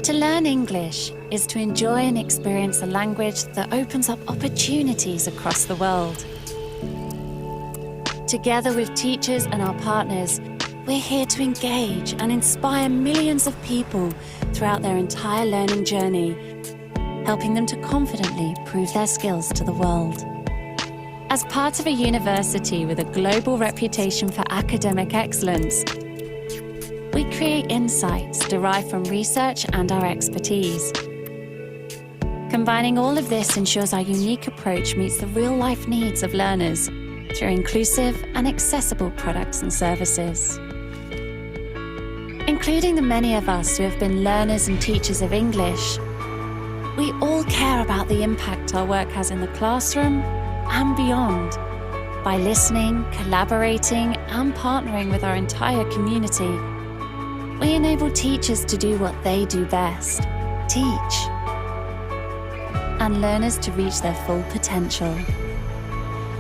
To learn English is to enjoy and experience a language that opens up opportunities across the world. Together with teachers and our partners, we're here to engage and inspire millions of people throughout their entire learning journey, helping them to confidently prove their skills to the world. As part of a university with a global reputation for academic excellence, we create insights derived from research and our expertise. Combining all of this ensures our unique approach meets the real-life needs of learners through inclusive and accessible products and services. Including the many of us who have been learners and teachers of English, we all care about the impact our work has in the classroom and beyond. By listening, collaborating, and partnering with our entire community, we enable teachers to do what they do best, teach, and learners to reach their full potential.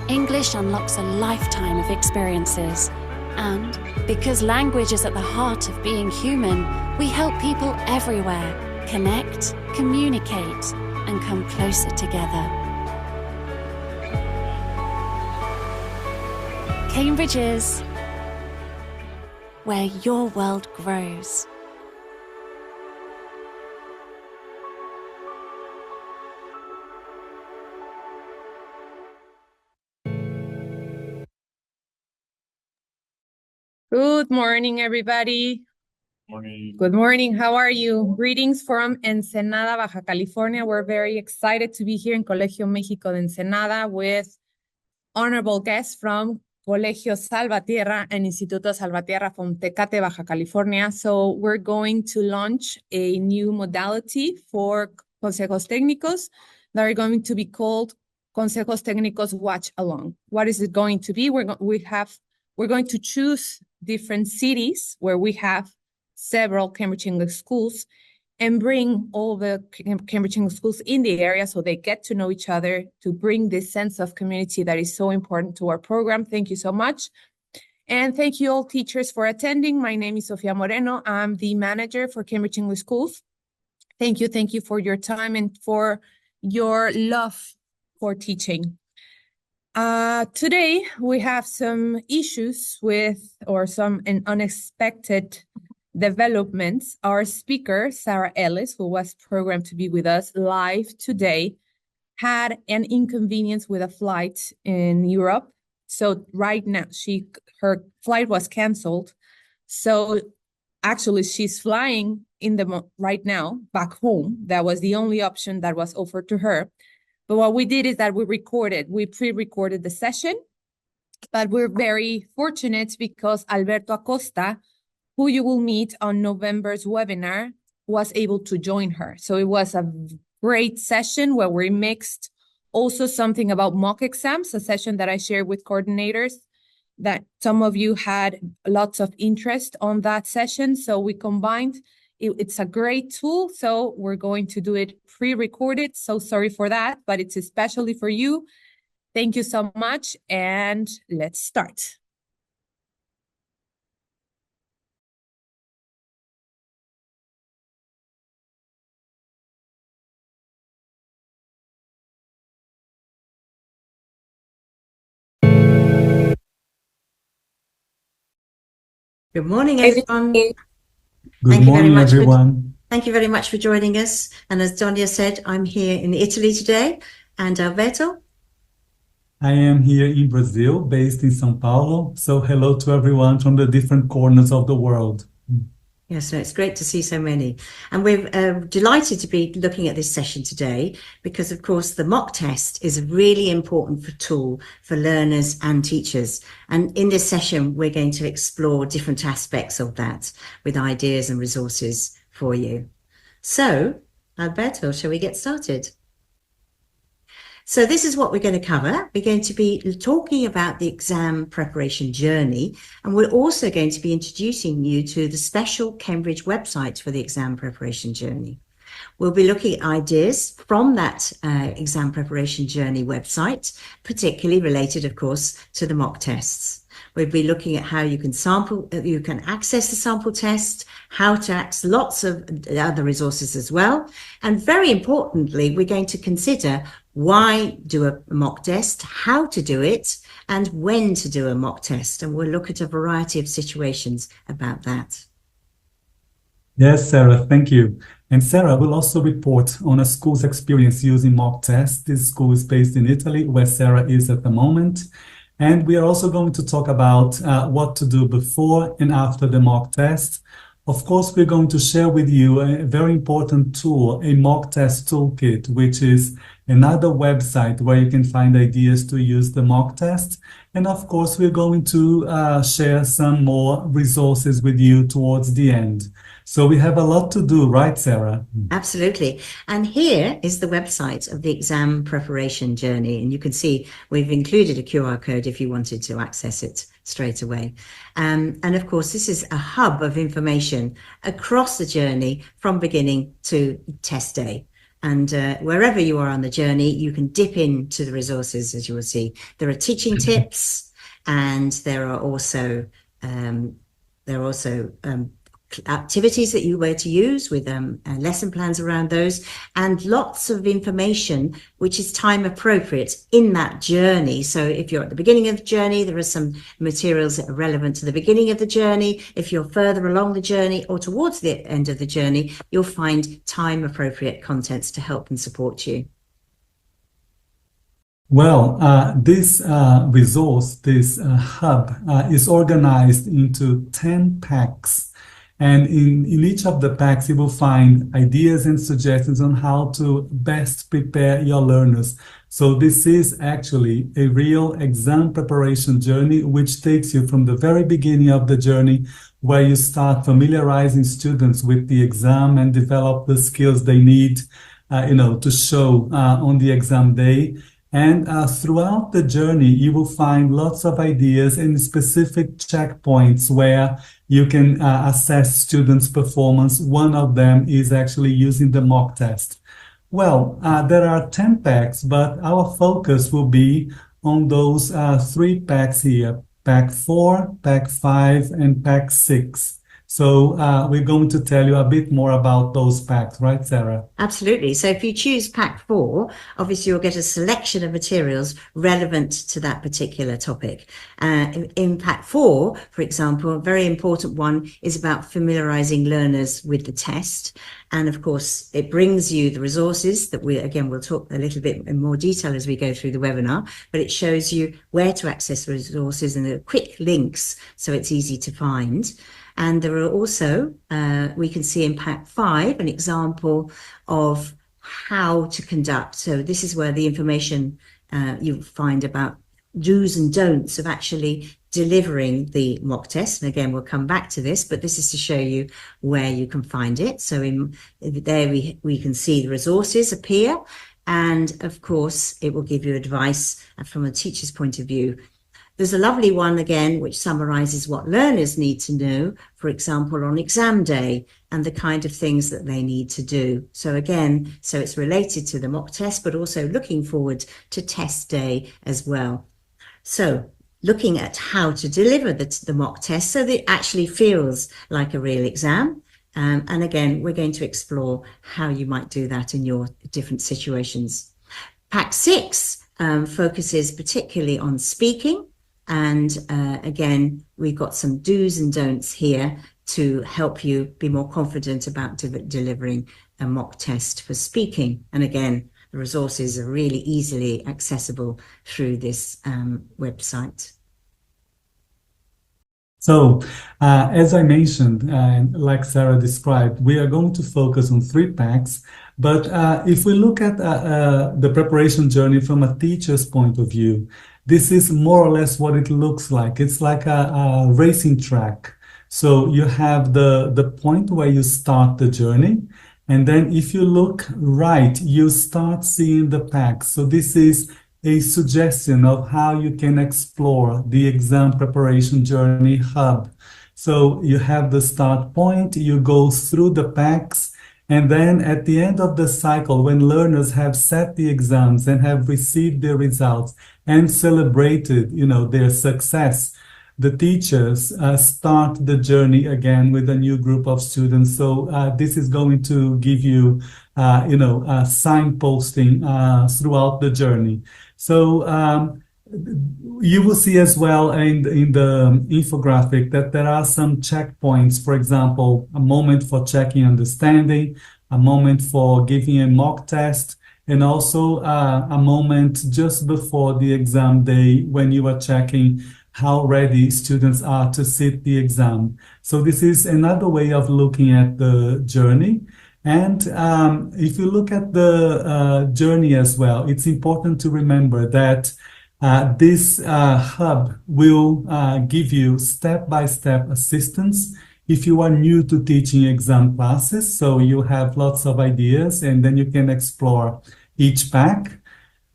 English unlocks a lifetime of experiences, and because language is at the heart of being human, we help people everywhere connect, communicate, and come closer together. Cambridge is where your world grows. Good morning, everybody. Morning. Good morning. How are you? Greetings from Ensenada, Baja California. We're very excited to be here in Colegio México de Ensenada with honorable guests from Colegio Salvatierra and Instituto Salvatierra from Tecate, Baja California. So we're going to launch a new modality for Consejos Técnicos that are going to be called Consejos Técnicos Watch Along. What is it going to be? We're going to choose different cities where we have several Cambridge English schools and bring all the Cambridge English schools in the area so they get to know each other, to bring this sense of community that is so important to our program. Thank you so much. And thank you all teachers for attending. My name is Sofia Moreno. I'm the manager for Cambridge English Schools. Thank you for your time and for your love for teaching. Today, we have some issues or some unexpected developments. Our speaker, Sarah Ellis, who was programmed to be with us live today, had an inconvenience with a flight in Europe. So right now, her flight was canceled. So actually, she's flying right now back home. That was the only option that was offered to her. But what we did is that we pre-recorded the session, but we're very fortunate because Alberto Acosta, who you will meet on November's webinar, was able to join her. So it was a great session where we mixed also something about mock exams, a session that I shared with coordinators that some of you had lots of interest on that session. So we combined. It's a great tool, so we're going to do it pre-recorded. So sorry for that, but it's especially for you. Thank you so much, and let's start. Good morning, everyone. Good morning, everyone. Thank you very much for joining us. And as Donia said, I'm here in Italy today. And Alberto? I am here in Brazil, based in São Paulo. So hello to everyone from the different corners of the world. Yes, no, it's great to see so many. And we're delighted to be looking at this session today because, of course, the mock test is a really important tool for learners and teachers. And in this session, we're going to explore different aspects of that with ideas and resources for you. So, Alberto, shall we get started? So this is what we're going to cover. We're going to be talking about the exam preparation journey, and we're also going to be introducing you to the special Cambridge website for the exam preparation journey. We'll be looking at ideas from that exam preparation journey website, particularly related, of course, to the mock tests. We'll be looking at how you can you can access the sample test, how to access lots of other resources as well. And very importantly, we're going to consider why do a mock test, how to do it, and when to do a mock test. And we'll look at a variety of situations about that. Yes, Sarah, thank you. And Sarah will also report on a school's experience using mock tests. This school is based in Italy, where Sarah is at the moment. And we are also going to talk about what to do before and after the mock test. Of course, we're going to share with you a very important tool, a mock test toolkit, which is another website where you can find ideas to use the mock test. And of course, we're going to share some more resources with you towards the end. So we have a lot to do, right, Sarah? Absolutely. And here is the website of the exam preparation journey. And you can see we've included a QR code if you wanted to access it straight away. And of course, this is a hub of information across the journey from beginning to test day. And wherever you are on the journey, you can dip into the resources, as you will see. There are teaching tips, and there are also activities that you were to use with lesson plans around those, and lots of information which is time appropriate in that journey. So if you're at the beginning of the journey, there are some materials that are relevant to the beginning of the journey. If you're further along the journey or towards the end of the journey, you'll find time appropriate contents to help and support you. Well, this resource, this hub, is organized into 10 packs. And in each of the packs, you will find ideas and suggestions on how to best prepare your learners. So this is actually a real exam preparation journey, which takes you from the very beginning of the journey, where you start familiarizing students with the exam and develop the skills they need, to show on the exam day. And throughout the journey, you will find lots of ideas and specific checkpoints where you can assess students' performance. One of them is actually using the mock test. Well, there are 10 packs, but our focus will be on those 3 packs here, pack 4, pack 5, and pack 6. So we're going to tell you a bit more about those packs, right, Sarah? Absolutely. So if you choose pack 4, obviously you'll get a selection of materials relevant to that particular topic. In pack 4, for example, a very important one is about familiarizing learners with the test. And of course, it brings you the resources that we'll talk a little bit in more detail as we go through the webinar, but it shows you where to access the resources and the quick links so it's easy to find. And there are also, we can see in pack 5, an example of how to conduct. So this is where the information you'll find about do's and don'ts of actually delivering the mock test. And again, we'll come back to this, but this is to show you where you can find it. So in there, we can see the resources appear. And of course, it will give you advice from a teacher's point of view. There's a lovely one again, which summarizes what learners need to know, for example, on exam day and the kind of things that they need to do. So again, so it's related to the mock test, but also looking forward to test day as well. So looking at how to deliver the mock test so that it actually feels like a real exam. And again, we're going to explore how you might do that in your different situations. Pack 6 focuses particularly on speaking. And again, we've got some do's and don'ts here to help you be more confident about delivering a mock test for speaking. And again, the resources are really easily accessible through this website. So, as I mentioned, like Sarah described, we are going to focus on 3 packs. But if we look at the preparation journey from a teacher's point of view, this is more or less what it looks like. It's like a racing track. So you have the point where you start the journey. And then if you look right, you start seeing the packs. So this is a suggestion of how you can explore the exam preparation journey hub. So you have the start point, you go through the packs, and then at the end of the cycle, when learners have set the exams and have received their results and celebrated, their success, the teachers start the journey again with a new group of students. So this is going to give you, signposting throughout the journey. So you will see as well in the infographic that there are some checkpoints. For example, a moment for checking understanding, a moment for giving a mock test, and also a moment just before the exam day when you are checking how ready students are to sit the exam. So this is another way of looking at the journey. And if you look at the journey as well, it's important to remember that this hub will give you step-by-step assistance if you are new to teaching exam classes. So you have lots of ideas and then you can explore each pack.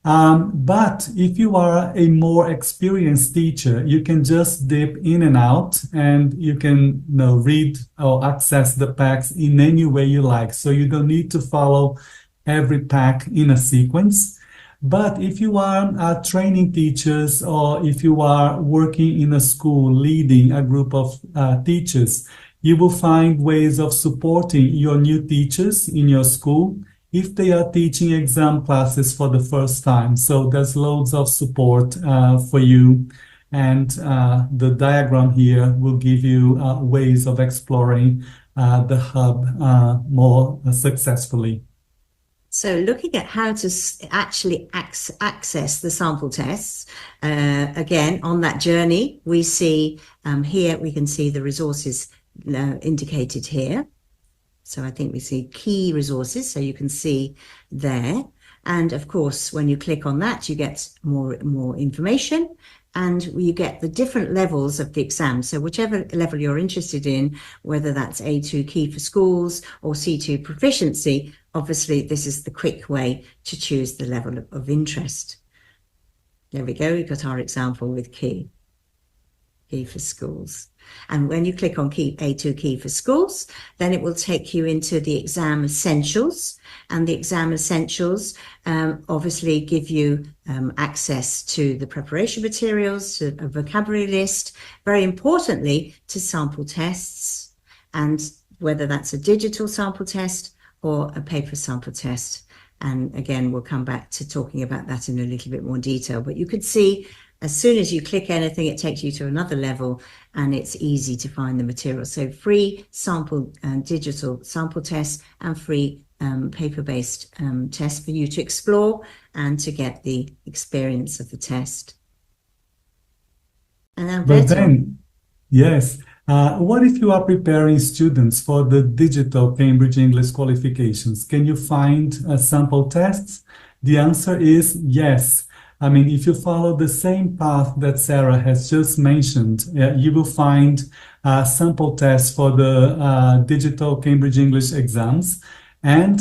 But if you are a more experienced teacher, you can just dip in and out and you can read or access the packs in any way you like. So you don't need to follow every pack in a sequence. But if you are training teachers, or if you are working in a school leading a group of teachers, you will find ways of supporting your new teachers in your school if they are teaching exam classes for the first time. So there's loads of support for you. And the diagram here will give you ways of exploring the hub more successfully. So looking at how to actually access the sample tests, again, on that journey, we see here, we can see the resources indicated here. So I think we see key resources, so you can see there. And of course, when you click on that, you get more information, and you get the different levels of the exam. So whichever level you're interested in, whether that's A2 Key for Schools or C2 Proficiency, obviously this is the quick way to choose the level of interest. There we go, we've got our example with Key for Schools. And when you click on A2 Key for Schools, then it will take you into the exam essentials. And the exam essentials obviously give you access to the preparation materials, to a vocabulary list, very importantly to sample tests, and whether that's a digital sample test or a paper sample test. And again, we'll come back to talking about that in a little bit more detail. But you could see as soon as you click anything, it takes you to another level, and it's easy to find the material. So free sample and digital sample tests, and free paper-based tests for you to explore and to get the experience of the test. And then, but then, yes, what if you are preparing students for the digital Cambridge English qualifications? Can you find sample tests? The answer is yes. I mean, if you follow the same path that Sarah has just mentioned, you will find sample tests for the digital Cambridge English exams. And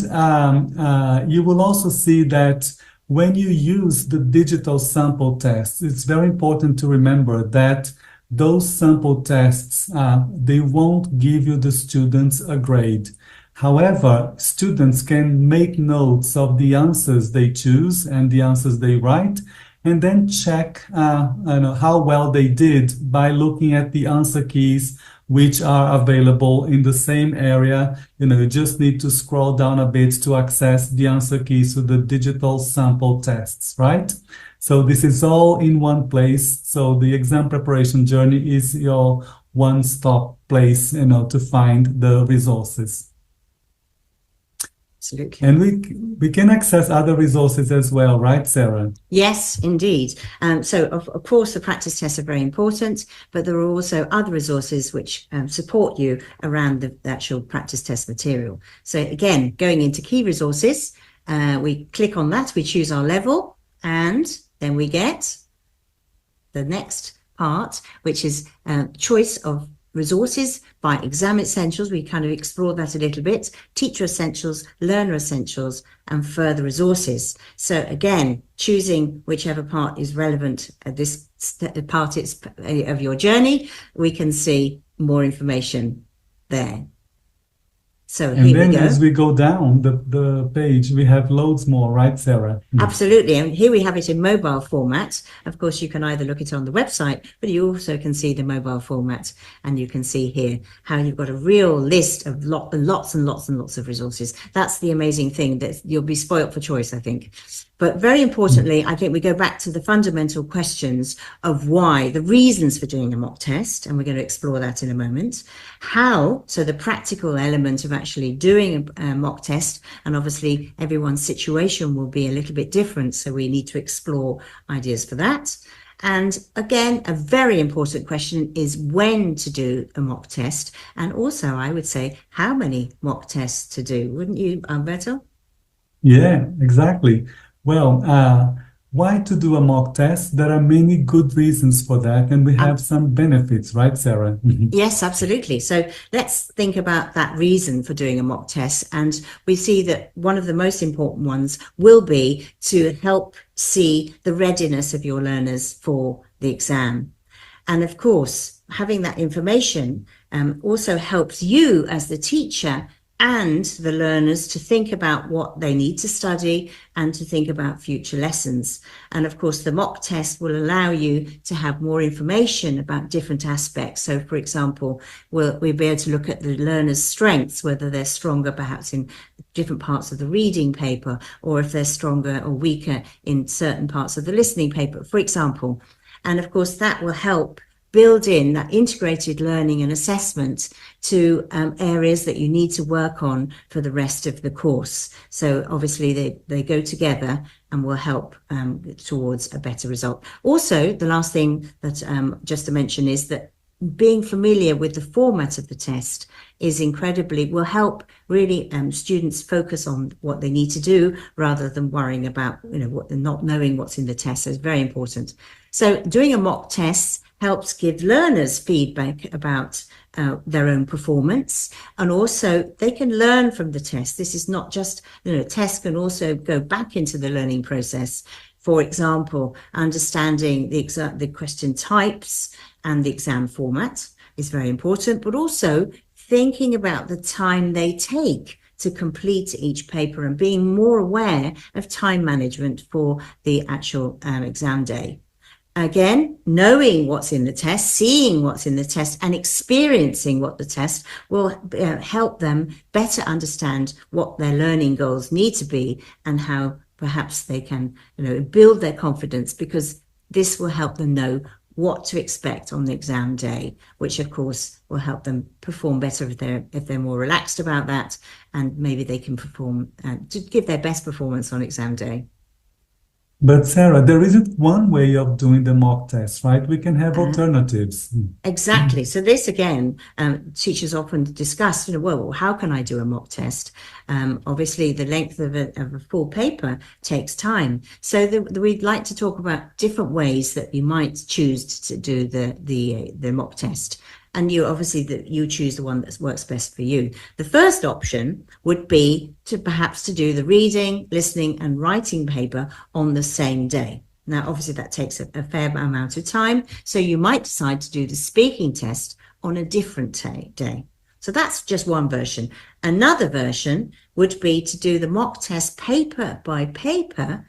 you will also see that when you use the digital sample tests, it's very important to remember that those sample tests, they won't give you the students a grade. However, students can make notes of the answers they choose and the answers they write, and then check how well they did by looking at the answer keys which are available in the same area. You just need to scroll down a bit to access the answer keys to the digital sample tests, right? So this is all in one place. So the exam preparation journey is your one-stop place, to find the resources. Absolutely. And we can access other resources as well, right, Sarah? Yes, indeed. So of course, the practice tests are very important, but there are also other resources which support you around the actual practice test material. So again, going into key resources, we click on that, we choose our level, and then we get the next part, which is choice of resources by exam essentials. We kind of explore that a little bit. Teacher essentials, learner essentials, and further resources. So again, choosing whichever part is relevant at this part of your journey, we can see more information there. So And here then we go. as we go down the page, we have loads more, right, Sarah? Absolutely. And here we have it in mobile format. Of course, you can either look it on the website, but you also can see the mobile format. And you can see here how you've got a real list of lots and lots of resources. That's the amazing thing, that you'll be spoilt for choice, I think. But very importantly, I think we go back to the fundamental questions of why, the reasons for doing a mock test, and we're going to explore that in a moment. How, so the practical element of actually doing a mock test, and obviously everyone's situation will be a little bit different, so we need to explore ideas for that. And again, a very important question is when to do a mock test, and also I would say how many mock tests to do, wouldn't you, Alberto? Yeah, exactly. Well, why to do a mock test? There are many good reasons for that, and we have some benefits, right, Sarah? Yes, absolutely. So let's think about that reason for doing a mock test. And we see that one of the most important ones will be to help see the readiness of your learners for the exam. And of course, having that information also helps you as the teacher and the learners to think about what they need to study and to think about future lessons. And of course, the mock test will allow you to have more information about different aspects. So for example, we'll be able to look at the learners' strengths, whether they're stronger perhaps in different parts of the reading paper, or if they're stronger or weaker in certain parts of the listening paper, for example. And of course, that will help build in that integrated learning and assessment to areas that you need to work on for the rest of the course. So obviously they go together and will help towards a better result. Also, the last thing that just to mention is that being familiar with the format of the test is will help really students focus on what they need to do rather than worrying about, not knowing what's in the test. So it's very important. So doing a mock test helps give learners feedback about their own performance, and also they can learn from the test. This is not just, tests can also go back into the learning process. For example, understanding the question types and the exam format is very important, but also thinking about the time they take to complete each paper and being more aware of time management for the actual exam day. Again, knowing what's in the test, seeing what's in the test, and experiencing what the test will help them better understand what their learning goals need to be and how perhaps they can, build their confidence, because this will help them know what to expect on the exam day, which of course will help them perform better if they're more relaxed about that, and maybe they can perform to give their best performance on exam day. But Sarah, there isn't one way of doing the mock test, right? We can have alternatives. Exactly. So this again, teachers often discuss, well, how can I do a mock test? Obviously, the length of a full paper takes time. So we'd like to talk about different ways that you might choose to do the mock test. And you choose the one that works best for you. The first option would be to do the reading, listening, and writing paper on the same day. Now, obviously, that takes a fair amount of time. So you might decide to do the speaking test on a different day. So that's just one version. Another version would be to do the mock test paper by paper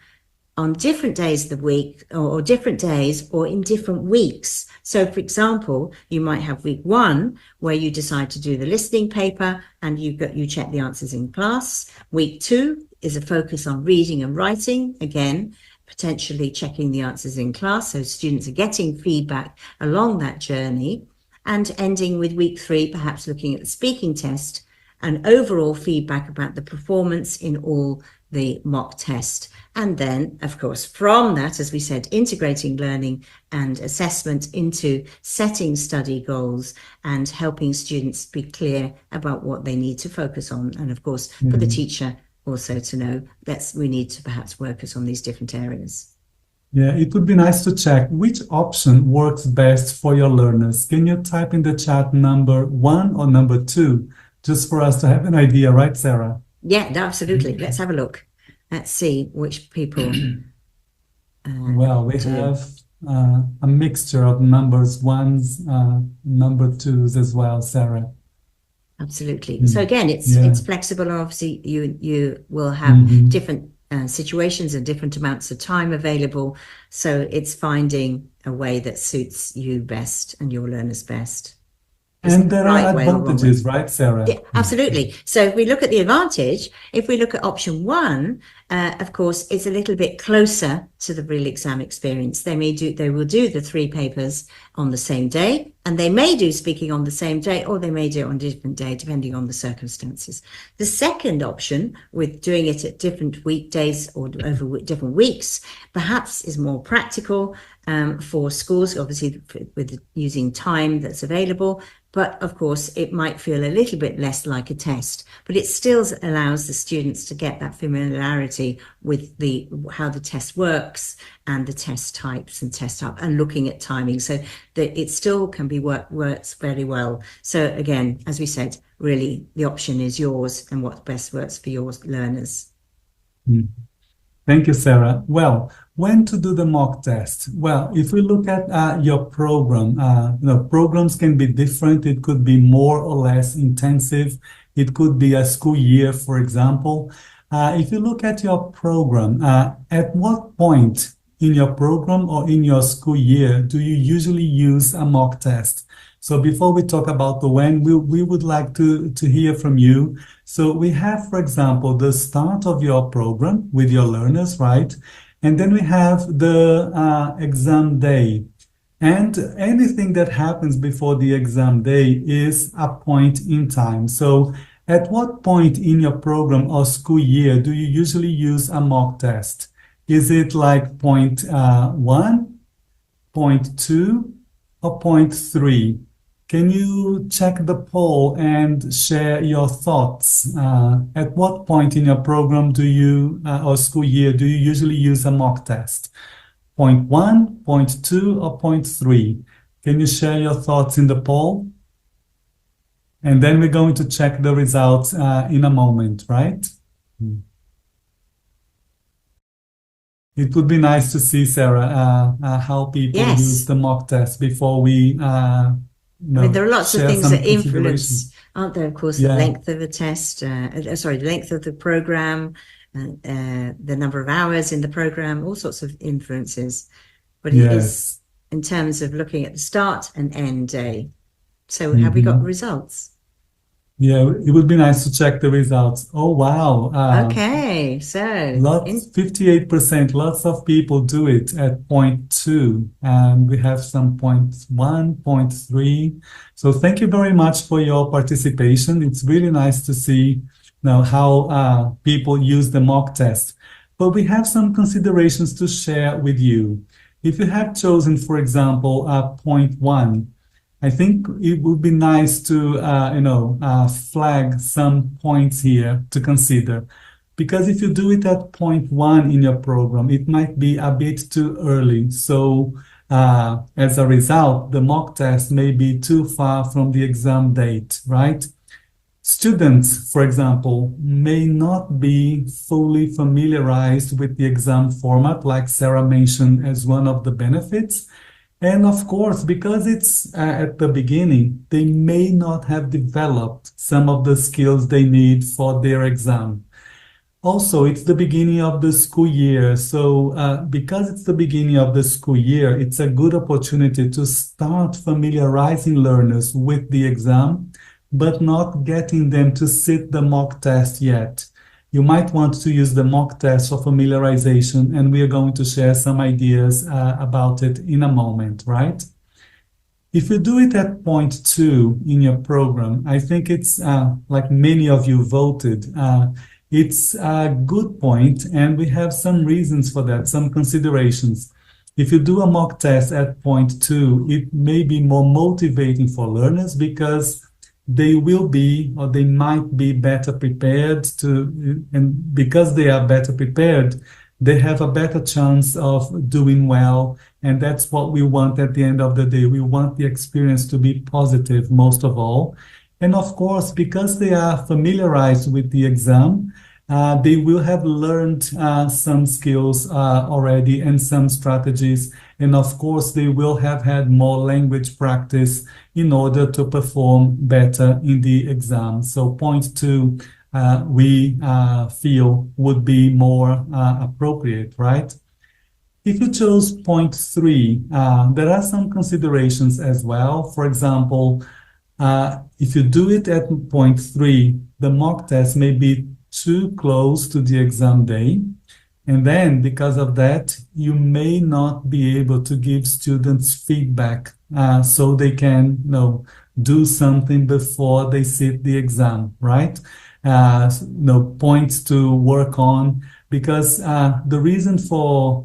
on different days of the week, or different days, or in different weeks. So for example, you might have week 1 where you decide to do the listening paper and you check the answers in class. Week 2 is a focus on reading and writing, again, potentially checking the answers in class, so students are getting feedback along that journey. And ending with week 3, perhaps looking at the speaking test and overall feedback about the performance in all the mock test. And then, of course, from that, as we said, integrating learning and assessment into setting study goals and helping students be clear about what they need to focus on. And of course, for the teacher also to know that we need to perhaps focus on these different areas. Yeah, it would be nice to check which option works best for your learners. Can you type in the chat number 1 or number 2, just for us to have an idea, right, Sarah? Yeah, absolutely. Let's have a look. Let's see which people. Well, we have a mixture of numbers 1s, number 2s as well, Sarah. Absolutely. So again, it's flexible. Obviously, you will have different situations and different amounts of time available. So it's finding a way that suits you best and your learners best. And there are advantages, right, Sarah? Yeah, absolutely. So if we look at the advantage, if we look at option one, of course, it's a little bit closer to the real exam experience. They will do the 3 papers on the same day, and they may do speaking on the same day, or they may do it on a different day, depending on the circumstances. The second option, with doing it at different weekdays or over different weeks, perhaps is more practical for schools, obviously with using time that's available. But of course, it might feel a little bit less like a test, but it still allows the students to get that familiarity with how the test works and the test types and test type and looking at timing, so that it still can be works very well. So again, as we said, really the option is yours and what best works for your learners. Thank you, Sarah. Well, when to do the mock test? Well, if we look at your program, programs can be different. It could be more or less intensive. It could be a school year, for example. If you look at your program, at what point in your program or in your school year do you usually use a mock test? So before we talk about the when, we would like to hear from you. So we have, for example, the start of your program with your learners, right? And then we have the exam day. And anything that happens before the exam day is a point in time. So at what point in your program or school year do you usually use a mock test? Is it like point 1, point 2, or point 3? Can you check the poll and share your thoughts? At what point in your program do you, or school year, do you usually use a mock test? Point 1, point 2, or point 3? Can you share your thoughts in the poll? And then we're going to check the results in a moment, right? It would be nice to see, Sarah, how people use the mock test before we there are lots of things that influence, aren't there? Of course, the length of the test, the length of the program, the number of hours in the program, all sorts of influences. But it is in terms of looking at the start and end day. So have we got results? Yeah, it would be nice to check the results. Oh, wow. Okay, so 58%, lots of people do it at point 2. And we have some point 1, point 3. So thank you very much for your participation. It's really nice to see now how people use the mock test. But we have some considerations to share with you. If you have chosen, for example, point 1, I think it would be nice to, flag some points here to consider. Because if you do it at point 1 in your program, it might be a bit too early. So as a result, the mock test may be too far from the exam date, right? Students, for example, may not be fully familiarized with the exam format, like Sarah mentioned as one of the benefits. And of course, because it's at the beginning, they may not have developed some of the skills they need for their exam. Also, it's the beginning of the school year. So because it's the beginning of the school year, it's a good opportunity to start familiarizing learners with the exam, but not getting them to sit the mock test yet. You might want to use the mock test for familiarization, and we are going to share some ideas about it in a moment, right? If you do it at point 2 in your program, I think it's like many of you voted, it's a good point, and we have some reasons for that, some considerations. If you do a mock test at point 2, it may be more motivating for learners because they will be, or they might be better prepared and because they are better prepared, they have a better chance of doing well. And that's what we want at the end of the day. We want the experience to be positive, most of all. And of course, because they are familiarized with the exam, they will have learned some skills already and some strategies. And of course, they will have had more language practice in order to perform better in the exam. So point 2, we feel would be more appropriate, right? If you chose point 3, there are some considerations as well. For example, if you do it at point 3, the mock test may be too close to the exam day. And then because of that, you may not be able to give students feedback so they can do something before they sit the exam, right? Points to work on, because the reason for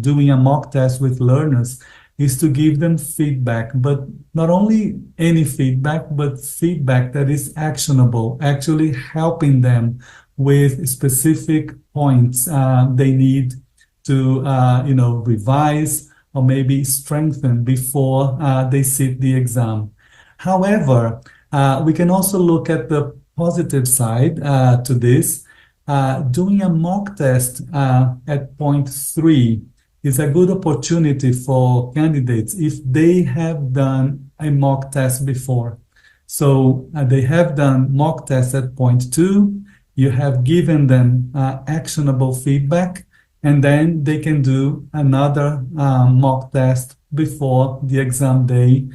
doing a mock test with learners is to give them feedback, but not only any feedback, but feedback that is actionable, actually helping them with specific points they need to, revise or maybe strengthen before they sit the exam. However, we can also look at the positive side to this. Doing a mock test at point 3 is a good opportunity for candidates if they have done a mock test before. So they have done mock tests at point 2, you have given them actionable feedback, and then they can do another mock test before the exam day,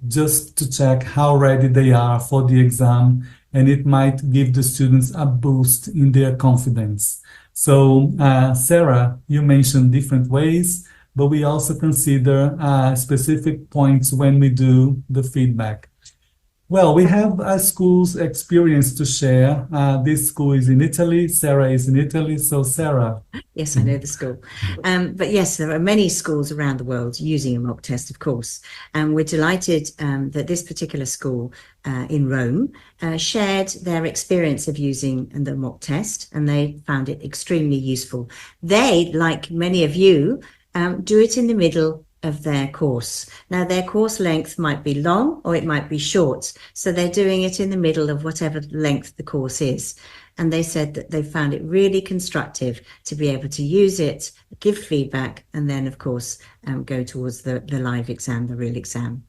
just to check how ready they are for the exam, and it might give the students a boost in their confidence. So, Sarah, you mentioned different ways, but we also consider specific points when we do the feedback. Well, we have a school's experience to share. This school is in Italy. Sarah is in Italy. So, Sarah. Yes, I know the school. But yes, there are many schools around the world using a mock test, of course. And we're delighted that this particular school in Rome shared their experience of using the mock test, and they found it extremely useful. They, like many of you, do it in the middle of their course. Now, their course length might be long or it might be short. So they're doing it in the middle of whatever length the course is. And they said that they found it really constructive to be able to use it, give feedback, and then, of course, go towards the live exam, the real exam.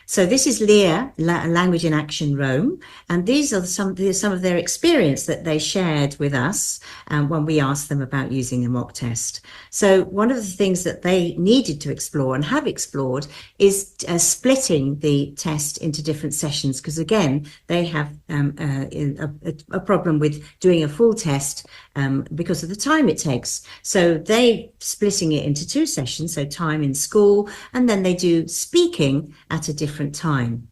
So this is LEA, Language in Action Rome, and these are some of their experience that they shared with us when we asked them about using a mock test. So one of the things that they needed to explore and have explored is splitting the test into different sessions, because again, they have a problem with doing a full test because of the time it takes. So they splitting it into 2 sessions, so time in school, and then they do speaking at a different time.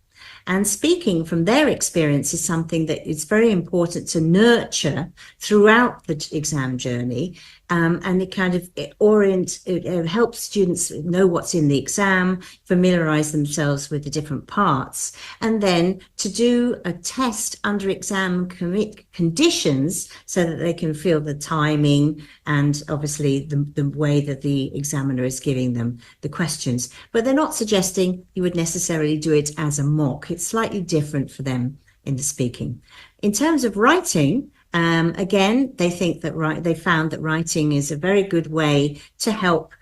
And speaking from their experience is something that is very important to nurture throughout the exam journey. And it kind of it helps students know what's in the exam, familiarize themselves with the different parts, and then to do a test under exam conditions so that they can feel the timing and obviously the way that the examiner is giving them the questions. But they're not suggesting you would necessarily do it as a mock. It's slightly different for them in the speaking. In terms of writing, again, they think that they found that writing is a very good way to help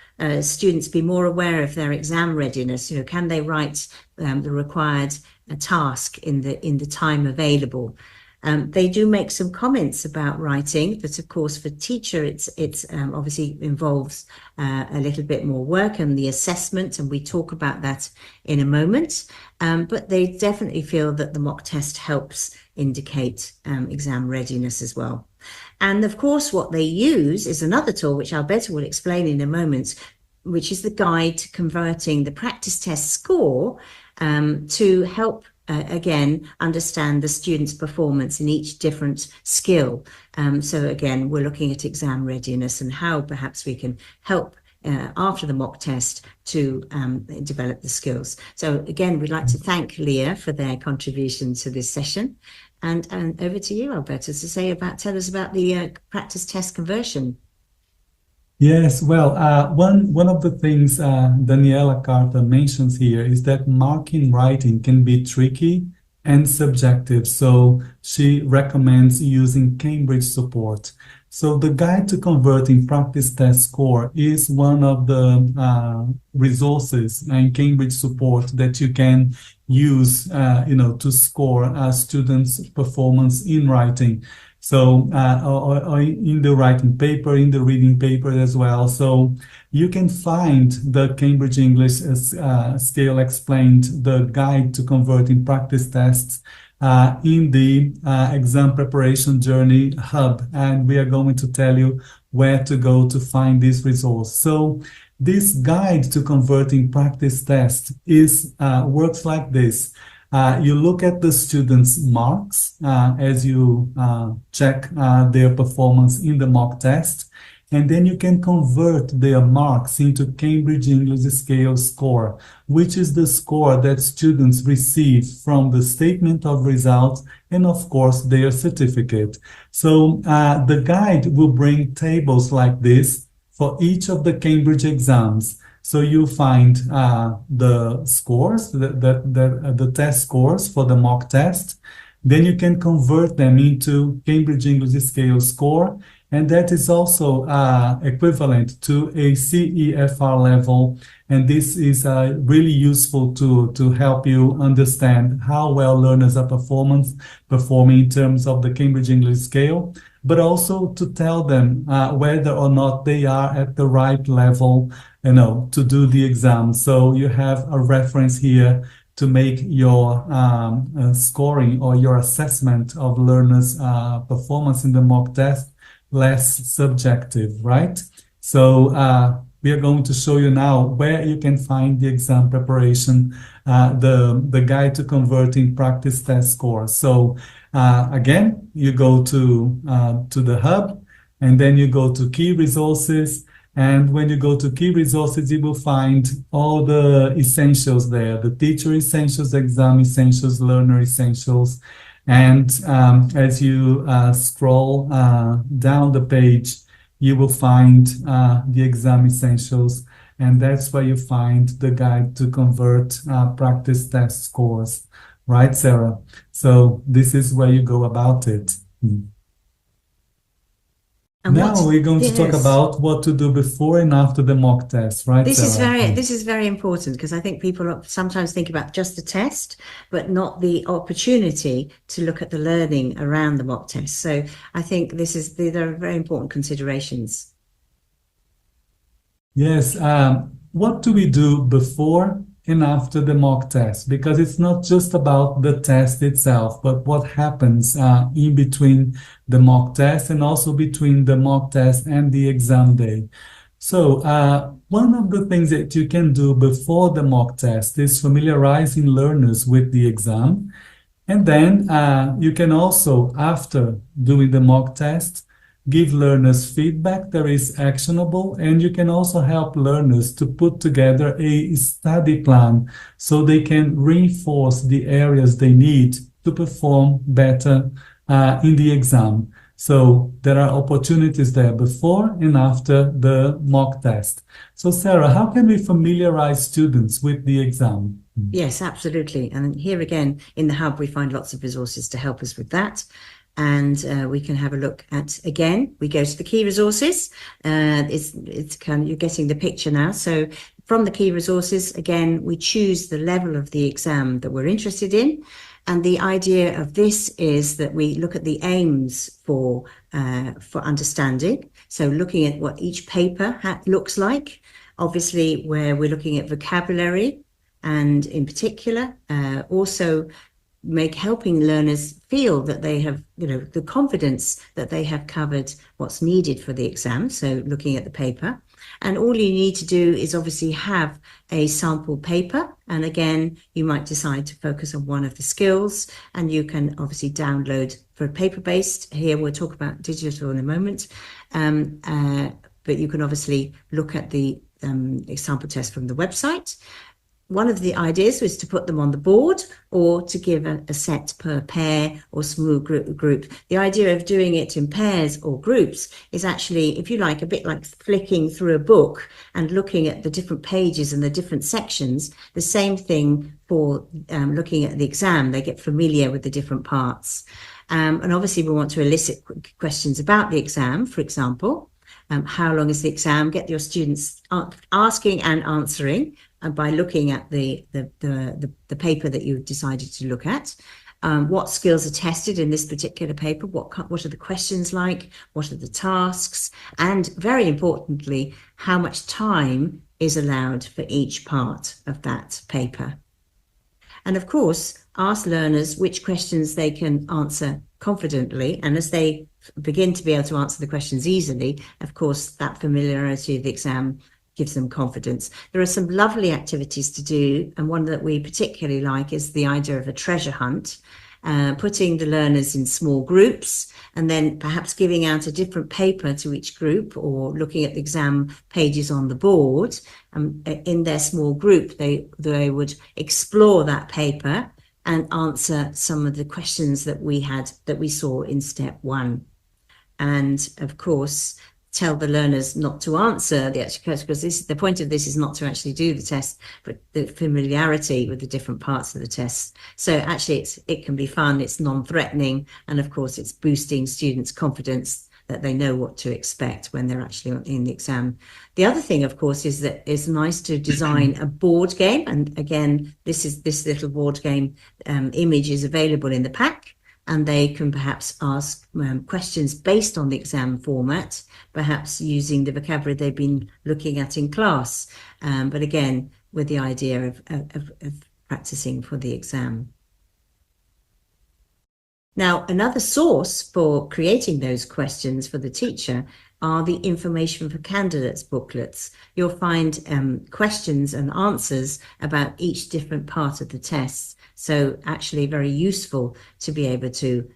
students be more aware of their exam readiness. Can they write the required task in the time available? They do make some comments about writing, but of course for teacher it's obviously involves a little bit more work and the assessment, and we talk about that in a moment. But they definitely feel that the mock test helps indicate exam readiness as well. And of course what they use is another tool, which Alberto will explain in a moment, which is the guide to converting the practice test score to help again understand the student's performance in each different skill. So again, we're looking at exam readiness and how perhaps we can help after the mock test to develop the skills. So again, we'd like to thank LEA for their contribution to this session. And over to you, Alberto, to tell us about the practice test conversion. Yes, well, one of the things Daniela Carter mentions here is that marking writing can be tricky and subjective. So she recommends using Cambridge support. So the Guide to Converting Practice Test Score is one of the resources and Cambridge support that you can use, to score students' performance in writing. So, or in the writing paper, in the reading paper as well. So you can find the Cambridge English Scale Explained, the Guide to Converting Practice Tests, in the exam preparation journey hub, and we are going to tell you where to go to find this resource. So this Guide to Converting Practice Tests is works like this. You look at the students' marks as you check their performance in the mock test, and then you can convert their marks into Cambridge English Scale Score, which is the score that students receive from the statement of results and, of course, their certificate. So the guide will bring tables like this for each of the Cambridge exams. So you find the scores, the test scores for the mock test. Then you can convert them into Cambridge English Scale Score, and that is also equivalent to a CEFR level. And this is really useful to help you understand how well learners are performing in terms of the Cambridge English Scale, but also to tell them whether or not they are at the right level, to do the exam. So you have a reference here to make your scoring or your assessment of learners' performance in the mock test less subjective, right? So we are going to show you now where you can find the exam preparation, the Guide to Converting Practice Test Scores. So again, you go to the hub, and then you go to Key Resources. And when you go to Key Resources, you will find all the essentials there, the Teacher Essentials, Exam Essentials, Learner Essentials. And as you scroll down the page, you will find the Exam Essentials, and that's where you find the Guide to Convert Practice Test Scores, right, Sarah? So this is where you go about it. And now we're going to talk about what to do before and after the mock test, right? This is very important, because I think people sometimes think about just the test, but not the opportunity to look at the learning around the mock test. So I think these are very important considerations. Yes. What do we do before and after the mock test? Because it's not just about the test itself, but what happens in between the mock test and also between the mock test and the exam day. So one of the things that you can do before the mock test is familiarizing learners with the exam. And then you can also, after doing the mock test, give learners feedback that is actionable, and you can also help learners to put together a study plan so they can reinforce the areas they need to perform better in the exam. So there are opportunities there before and after the mock test. So Sarah, how can we familiarize students with the exam? Yes, absolutely. And here again, in the hub, we find lots of resources to help us with that. And we can have a look at, again, we go to the key resources. It's kind of, you're getting the picture now. So from the key resources, again, we choose the level of the exam that we're interested in. And the idea of this is that we look at the aims for understanding. So looking at what each paper looks like, obviously where we're looking at vocabulary, and in particular, also helping learners feel that they have, the confidence that they have covered what's needed for the exam. So looking at the paper, and all you need to do is obviously have a sample paper. And again, you might decide to focus on one of the skills, and you can obviously download for paper-based. Here we'll talk about digital in a moment, but you can obviously look at the sample test from the website. One of the ideas was to put them on the board, or to give a set per pair or small group. The idea of doing it in pairs or groups is actually, if you like, a bit like flicking through a book and looking at the different pages and the different sections. The same thing for looking at the exam. They get familiar with the different parts. And obviously we want to elicit questions about the exam, for example. How long is the exam? Get your students asking and answering by looking at the paper that you've decided to look at. What skills are tested in this particular paper? What are the questions like? What are the tasks? And very importantly, how much time is allowed for each part of that paper? And of course, ask learners which questions they can answer confidently. And as they begin to be able to answer the questions easily, of course, that familiarity of the exam gives them confidence. There are some lovely activities to do, and one that we particularly like is the idea of a treasure hunt, putting the learners in small groups and then perhaps giving out a different paper to each group, or looking at the exam pages on the board. In their small group, they would explore that paper and answer some of the questions that we saw in step 1. And of course, tell the learners not to answer the actual question, because the point of this is not to actually do the test, but the familiarity with the different parts of the test. So actually it can be fun, it's non-threatening, and of course it's boosting students' confidence that they know what to expect when they're actually in the exam. The other thing, of course, is that it's nice to design a board game. And again, this little board game image is available in the pack. And they can perhaps ask questions based on the exam format, perhaps using the vocabulary they've been looking at in class, but again, with the idea of practicing for the exam. Now, another source for creating those questions for the teacher are the information for candidates booklets. You'll find questions and answers about each different part of the test. So actually very useful to be able to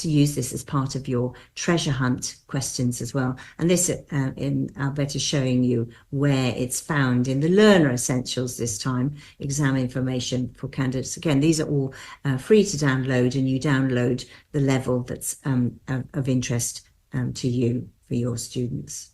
use this as part of your treasure hunt questions as well. And this in Albert is showing you where it's found in the Learner Essentials this time, exam information for candidates. Again, these are all free to download, and you download the level that's of interest to you for your students.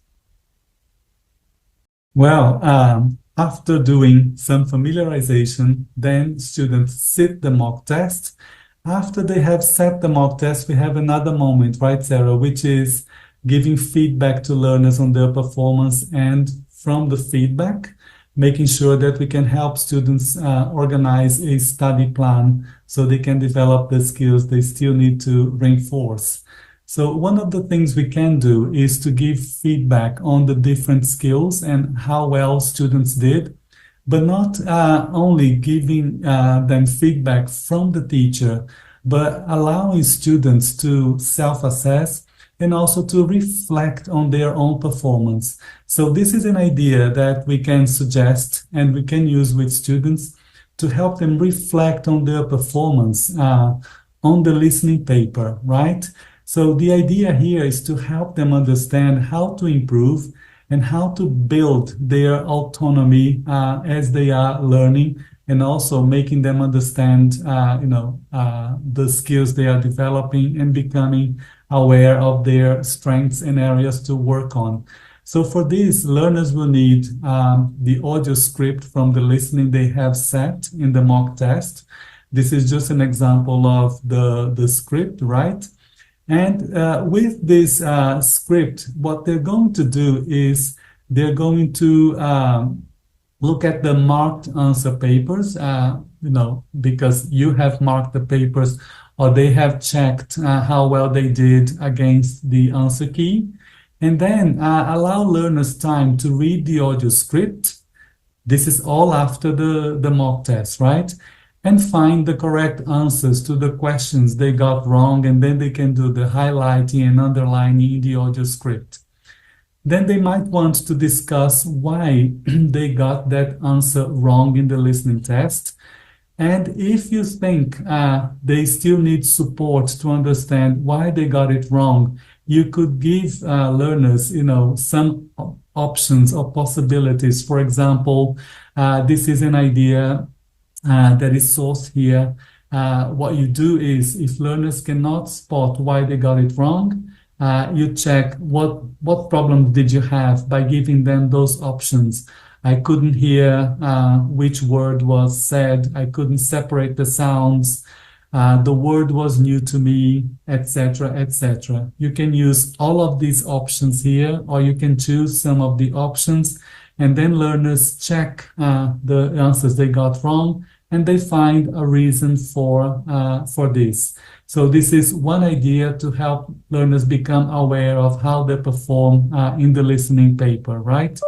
Well, after doing some familiarization, then students sit the mock test. After they have set the mock test, we have another moment, right, Sarah, which is giving feedback to learners on their performance, and from the feedback, making sure that we can help students organize a study plan so they can develop the skills they still need to reinforce. So one of the things we can do is to give feedback on the different skills and how well students did, but not only giving them feedback from the teacher, but allowing students to self-assess and also to reflect on their own performance. So this is an idea that we can suggest and we can use with students to help them reflect on their performance on the listening paper, right? So the idea here is to help them understand how to improve and how to build their autonomy as they are learning, and also making them understand, the skills they are developing and becoming aware of their strengths and areas to work on. So for this, learners will need the audio script from the listening they have set in the mock test. This is just an example of the script, right? And with this script, what they're going to do is they're going to look at the marked answer papers, because you have marked the papers, or they have checked how well they did against the answer key. And then allow learners time to read the audio script. This is all after the mock test, right? And find the correct answers to the questions they got wrong, and then they can do the highlighting and underlining in the audio script. Then they might want to discuss why they got that answer wrong in the listening test. And if you think they still need support to understand why they got it wrong, you could give learners, some options or possibilities. For example, this is an idea that is sourced here. What you do is, if learners cannot spot why they got it wrong, you check what problems did you have by giving them those options. I couldn't hear which word was said. I couldn't separate the sounds. the word was new to me, etc., etc. You can use all of these options here, or you can choose some of the options, and then learners check the answers they got wrong, and they find a reason for this. So this is one idea to help learners become aware of how they perform in the listening paper, right?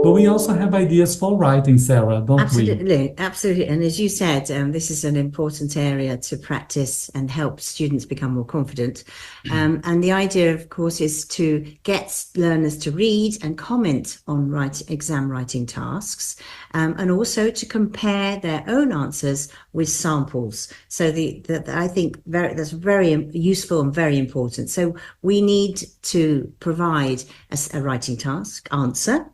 But we also have ideas for writing, Sarah, don't we? Absolutely, absolutely. And as you said, this is an important area to practice and help students become more confident. And the idea, of course, is to get learners to read and comment on exam writing tasks, and also to compare their own answers with samples. So I think that's very useful and very important. So we need to provide a writing task answer,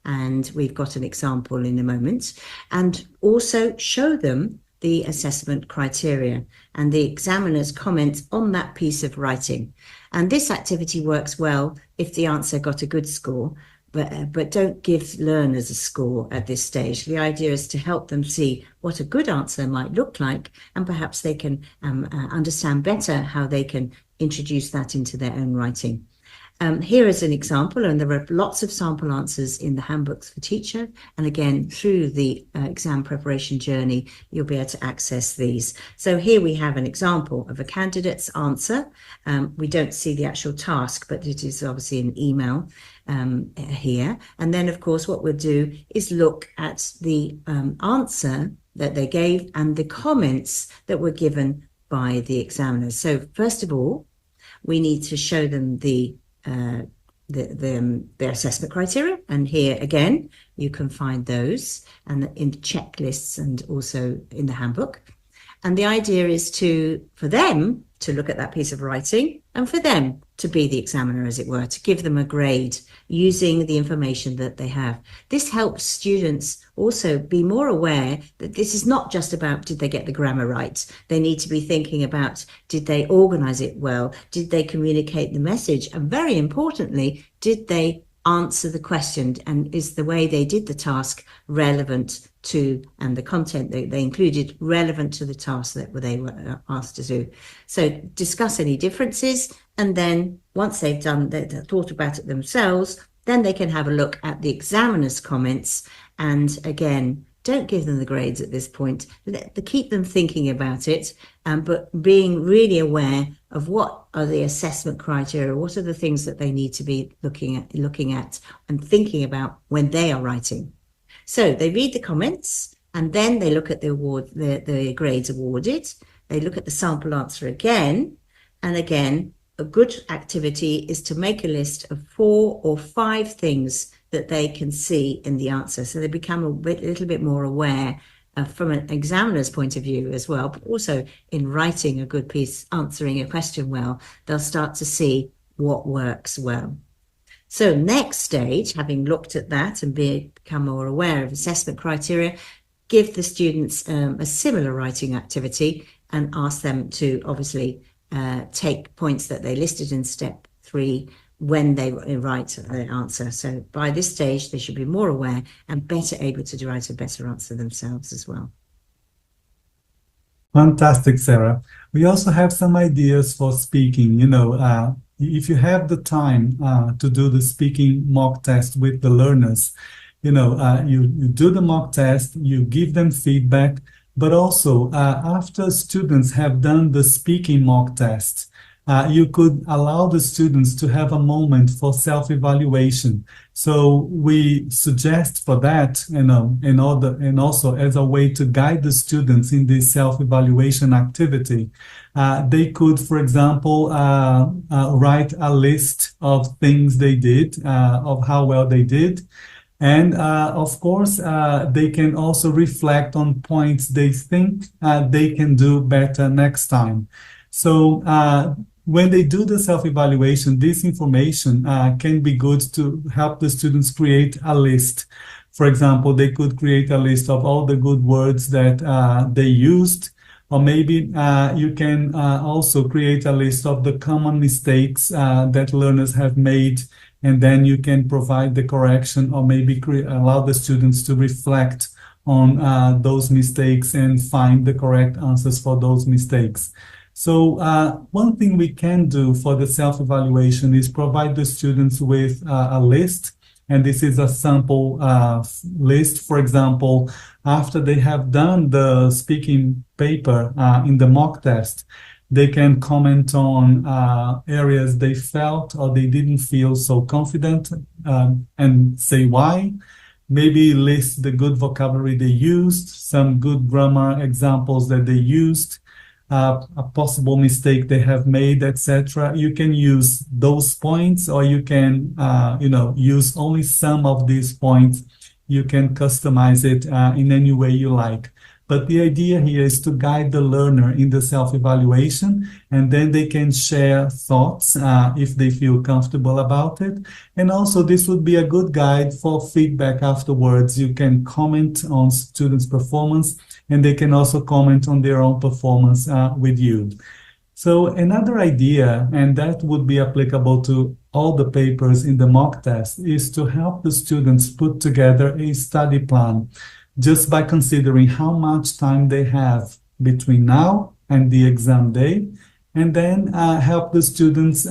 and we've got an example in a moment, and also show them the assessment criteria and the examiner's comments on that piece of writing. And this activity works well if the answer got a good score, but don't give learners a score at this stage. The idea is to help them see what a good answer might look like, and perhaps they can understand better how they can introduce that into their own writing. Here is an example, and there are lots of sample answers in the handbooks for teacher. And again, through the exam preparation journey, you'll be able to access these. So here we have an example of a candidate's answer. We don't see the actual task, but it is obviously an email here. And then, of course, what we'll do is look at the answer that they gave and the comments that were given by the examiners. So first of all, we need to show them the assessment criteria, and here again you can find those and in checklists and also in the handbook. And the idea is for them to look at that piece of writing and for them to be the examiner, as it were, to give them a grade using the information that they have. This helps students also be more aware that this is not just about did they get the grammar right. They need to be thinking about did they organize it well? Did they communicate the message? And very importantly, did they answer the question, and is the way they did the task relevant to, and the content they included relevant to the task that they were asked to do. So discuss any differences, and then once they've thought about it themselves, then they can have a look at the examiner's comments. And again, don't give them the grades at this point. Keep them thinking about it, but being really aware of what are the assessment criteria, what are the things that they need to be looking at and thinking about when they are writing. So they read the comments, and then they look at the grades awarded. They look at the sample answer again, and again, a good activity is to make a list of 4 or 5 things that they can see in the answer. So they become a little bit more aware from an examiner's point of view as well, but also in writing a good piece, answering a question well, they'll start to see what works well. So next stage, having looked at that and become more aware of assessment criteria, give the students a similar writing activity and ask them to obviously take points that they listed in step 3 when they write their answer. So by this stage, they should be more aware and better able to write a better answer themselves as well. Fantastic, Sarah. We also have some ideas for speaking. If you have the time to do the speaking mock test with the learners, you do the mock test, you give them feedback, but also after students have done the speaking mock test, you could allow the students to have a moment for self-evaluation. So we suggest for that, and also as a way to guide the students in this self-evaluation activity, they could, for example, write a list of things they did, of how well they did. And of course, they can also reflect on points they think they can do better next time. So when they do the self-evaluation, this information can be good to help the students create a list. For example, they could create a list of all the good words that they used, or maybe you can also create a list of the common mistakes that learners have made, and then you can provide the correction, or maybe allow the students to reflect on those mistakes and find the correct answers for those mistakes. So one thing we can do for the self-evaluation is provide the students with a list. And this is a sample list. For example, after they have done the speaking paper in the mock test, they can comment on areas they felt or they didn't feel so confident and say why. Maybe list the good vocabulary they used, some good grammar examples that they used, a possible mistake they have made, etc. You can use those points, or you can, use only some of these points. You can customize it in any way you like. But the idea here is to guide the learner in the self-evaluation, and then they can share thoughts if they feel comfortable about it. And also, this would be a good guide for feedback afterwards. You can comment on students' performance, and they can also comment on their own performance with you. So another idea, and that would be applicable to all the papers in the mock test, is to help the students put together a study plan, just by considering how much time they have between now and the exam day, and then help the students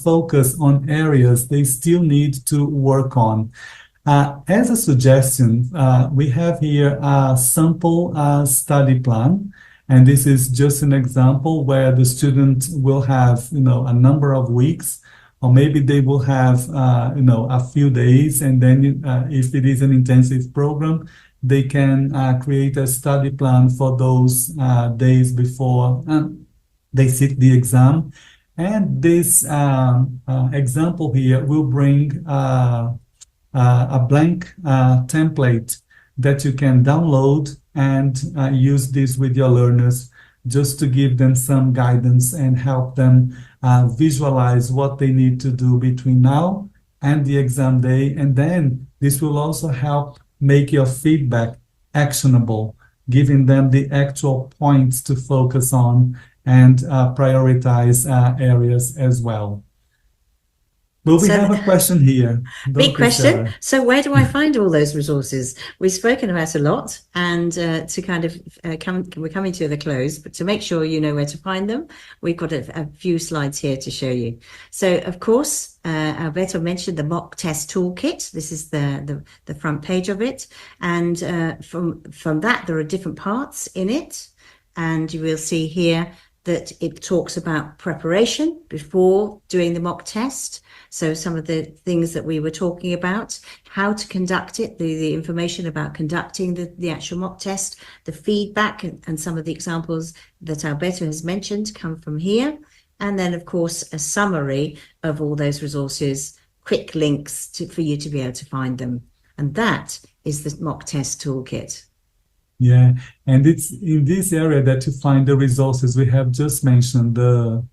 focus on areas they still need to work on. As a suggestion, we have here a sample study plan, and this is just an example where the student will have, a number of weeks, or maybe they will have, a few days, and then if it is an intensive program, they can create a study plan for those days before they sit the exam. And this example here will bring a blank template that you can download and use this with your learners, just to give them some guidance and help them visualize what they need to do between now and the exam day. And then this will also help make your feedback actionable, giving them the actual points to focus on and prioritize areas as well. But we have a question here. Big question. So where do I find all those resources? We've spoken about a lot, and to kind of we're coming to the close, but to make sure you know where to find them, we've got a few slides here to show you. So, of course, Alberto mentioned the mock test toolkit. This is the front page of it. And from that, there are different parts in it. And you will see here that it talks about preparation before doing the mock test. So some of the things that we were talking about, how to conduct it, the information about conducting the actual mock test, the feedback, and some of the examples that Alberto has mentioned come from here. And then, of course, a summary of all those resources, quick links for you to be able to find them. And that is the mock test toolkit. Yeah, and it's in this area that you find the resources we have just mentioned, the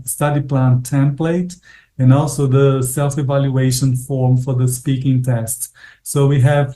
study plan template, and also the self-evaluation form for the speaking test. So we have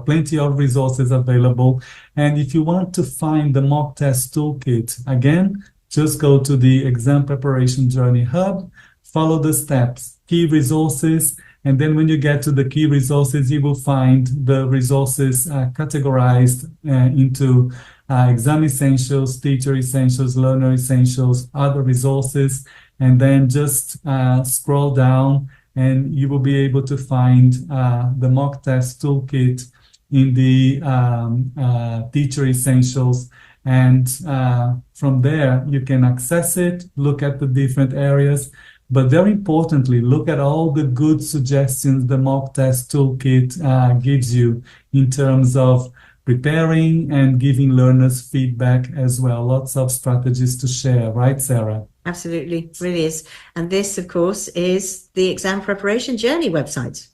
plenty of resources available. And if you want to find the mock test toolkit, again, just go to the Exam Preparation Journey Hub, follow the steps, key resources, and then when you get to the key resources, you will find the resources categorized into exam essentials, teacher essentials, learner essentials, other resources, and then just scroll down and you will be able to find the mock test toolkit in the teacher essentials. And from there, you can access it, look at the different areas, but very importantly, look at all the good suggestions the mock test toolkit gives you in terms of preparing and giving learners feedback as well. Lots of strategies to share, right, Sarah? Absolutely, really is. And this, of course, is the Exam Preparation Journey website.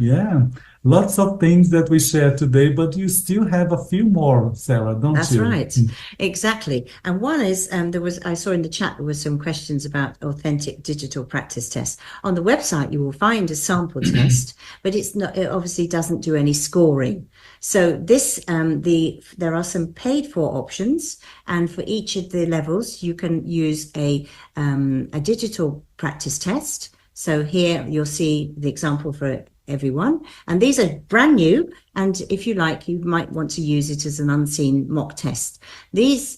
Yeah, lots of things that we shared today, but you still have a few more, Sarah, don't That's you? right, exactly. And one is, I saw in the chat there were some questions about authentic digital practice tests. On the website, you will find a sample test, but it obviously doesn't do any scoring. So this, there are some paid for options, and for each of the levels, you can use a digital practice test. So here you'll see the example for everyone. And these are brand new. And if you like, you might want to use it as an unseen mock test.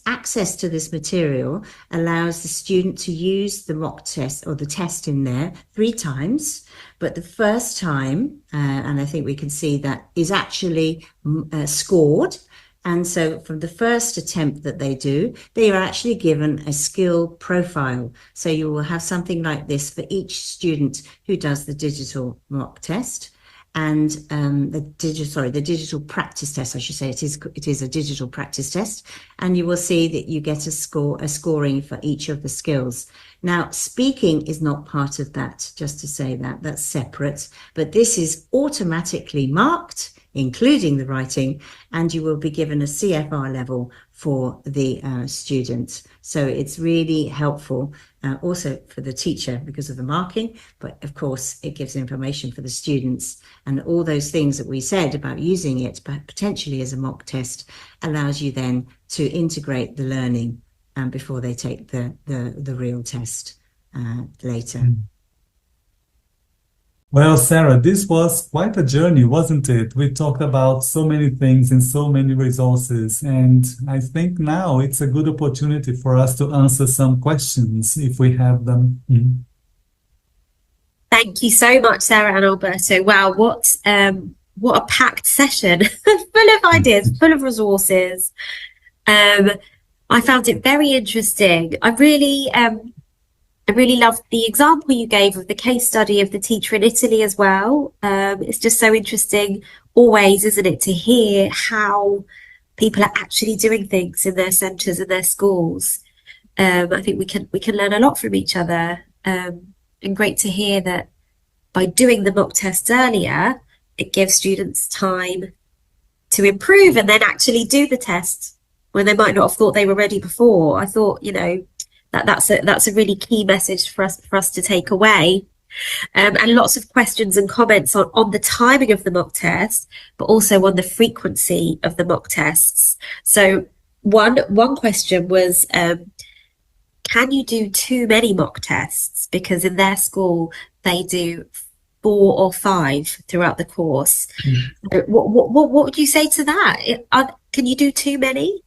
Access to this material allows the student to use the mock test or the test in there 3 times. But the first time, and I think we can see that, is actually scored. And so from the first attempt that they do, they are actually given a skill profile. So you will have something like this for each student who does the digital mock test and the digital practice test, I should say. It is a digital practice test. And you will see that you get a scoring for each of the skills. Now, speaking is not part of that, just to say that, that's separate, but this is automatically marked, including the writing, and you will be given a CFR level for the student. So it's really helpful also for the teacher because of the marking, but of course it gives information for the students, and all those things that we said about using it but potentially as a mock test allows you then to integrate the learning before they take the real test later. Well, Sarah, this was quite a journey, wasn't it? We talked about so many things and so many resources, and I think now it's a good opportunity for us to answer some questions if we have them. Thank you so much, Sarah and Alberto. Wow, what a packed session, full of ideas, full of resources. I found it very interesting. I really loved the example you gave of the case study of the teacher in Italy as well. It's just so interesting always, isn't it, to hear how people are actually doing things in their centres and their schools. I think we can learn a lot from each other. And great to hear that by doing the mock tests earlier, it gives students time to improve and then actually do the test when they might not have thought they were ready before. I thought, that's a really key message for us to take away. And lots of questions and comments on the timing of the mock test, but also on the frequency of the mock tests. So one question was, can you do too many mock tests? Because in their school, they do 4 or 5 throughout the course. What would you say to that? Can you do too many?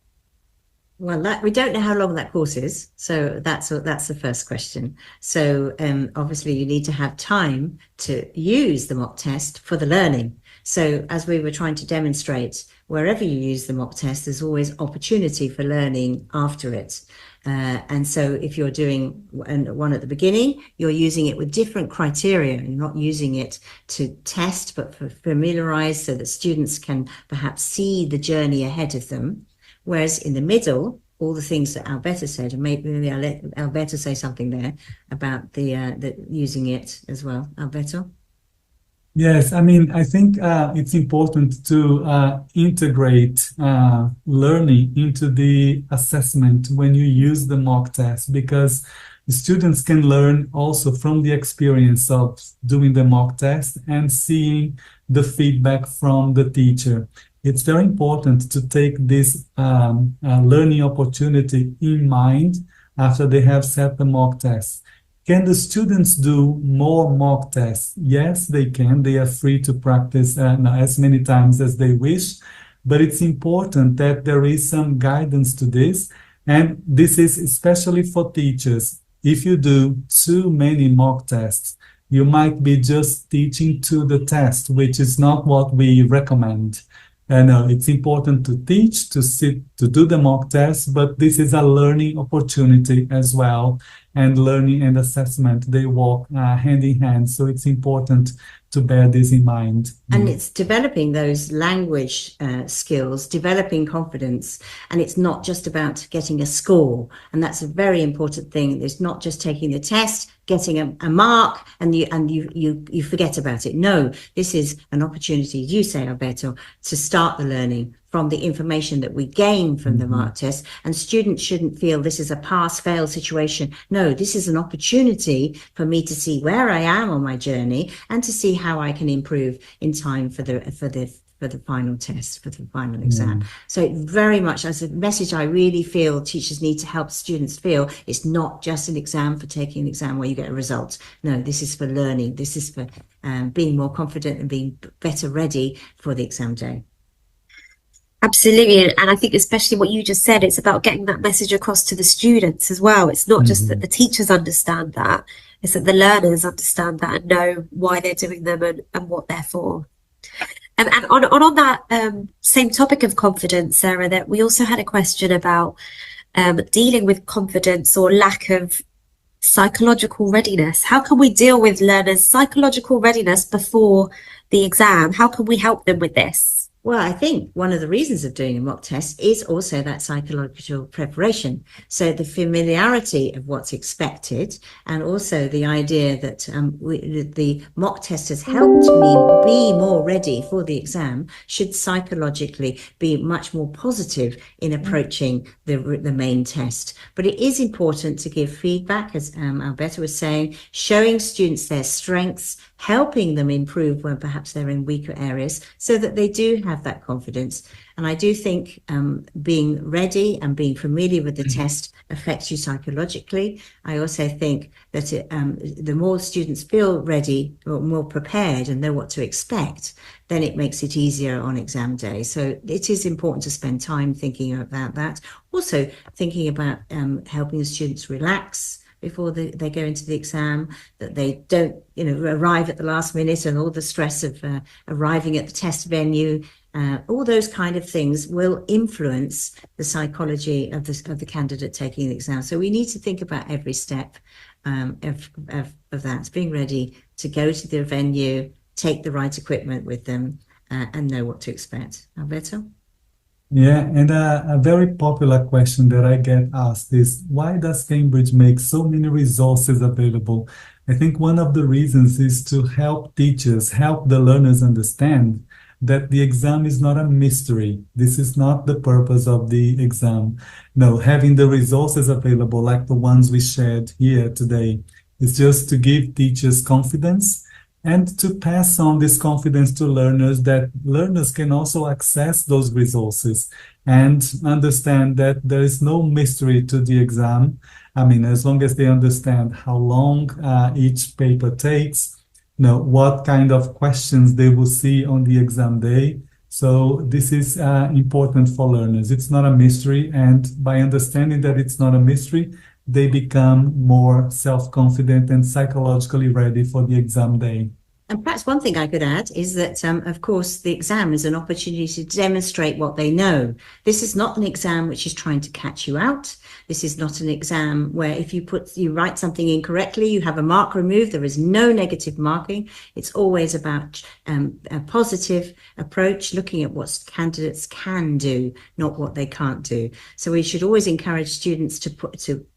Well, we don't know how long that course is, so that's the first question. So obviously you need to have time to use the mock test for the learning. So as we were trying to demonstrate, wherever you use the mock test, there's always opportunity for learning after it. And so if you're doing one at the beginning, you're using it with different criteria. You're not using it to test, but for familiarize so that students can perhaps see the journey ahead of them. Whereas in the middle, all the things that Alberto said, and maybe I'll let Alberto say something there about the using it as well. Alberto? Yes, I mean, I think it's important to integrate learning into the assessment when you use the mock test, because the students can learn also from the experience of doing the mock test and seeing the feedback from the teacher. It's very important to take this learning opportunity in mind after they have set the mock test. Can the students do more mock tests? Yes, they can. They are free to practice as many times as they wish, but it's important that there is some guidance to this. And this is especially for teachers. If you do too many mock tests, you might be just teaching to the test, which is not what we recommend. And it's important to teach, to do the mock test, but this is a learning opportunity as well. And learning and assessment, they walk hand in hand. So it's important to bear this in mind. And it's developing those language skills, developing confidence. And it's not just about getting a score. And that's a very important thing. It's not just taking the test, getting a mark, and you forget about it. No, this is an opportunity, you say, Alberto, to start the learning from the information that we gain from the mock test. And students shouldn't feel this is a pass-fail situation. No, this is an opportunity for me to see where I am on my journey and to see how I can improve in time for for the final test, for the final exam. So it very much, as a message, I really feel teachers need to help students feel it's not just an exam for taking an exam where you get a result. No, this is for learning. This is for being more confident and being better ready for the exam day. Absolutely. And I think especially what you just said, it's about getting that message across to the students as well. It's not just that the teachers understand that, it's that the learners understand that and know why they're doing them and what they're for. And on that same topic of confidence, Sarah, that we also had a question about dealing with confidence or lack of psychological readiness. How can we deal with learners' psychological readiness before the exam? How can we help them with this? Well, I think one of the reasons of doing a mock test is also that psychological preparation. So the familiarity of what's expected, and also the idea that the mock test has helped me be more ready for the exam should psychologically be much more positive in approaching the main test. But it is important to give feedback, as Alberta was saying, showing students their strengths, helping them improve when perhaps they're in weaker areas, so that they do have that confidence. And I do think being ready and being familiar with the test affects you psychologically. I also think that the more students feel ready or more prepared and know what to expect, then it makes it easier on exam day. So it is important to spend time thinking about that. Also thinking about helping the students relax before they go into the exam, that they don't, arrive at the last minute and all the stress of arriving at the test venue. All those kind of things will influence the psychology of the candidate taking the exam. So we need to think about every step of that, being ready to go to the venue, take the right equipment with them, and know what to expect. Alberto? Yeah, and a very popular question that I get asked is, why does Cambridge make so many resources available? I think one of the reasons is to help teachers, help the learners understand that the exam is not a mystery. This is not the purpose of the exam. No, having the resources available like the ones we shared here today is just to give teachers confidence and to pass on this confidence to learners, that learners can also access those resources and understand that there is no mystery to the exam. I mean, as long as they understand how long each paper takes, what kind of questions they will see on the exam day. So this is important for learners. It's not a mystery, and by understanding that it's not a mystery, they become more self-confident and psychologically ready for the exam day. And perhaps one thing I could add is that, of course, the exam is an opportunity to demonstrate what they know. This is not an exam which is trying to catch you out. This is not an exam where if you write something incorrectly, you have a mark removed. There is no negative marking. It's always about a positive approach, looking at what candidates can do, not what they can't do. So we should always encourage students to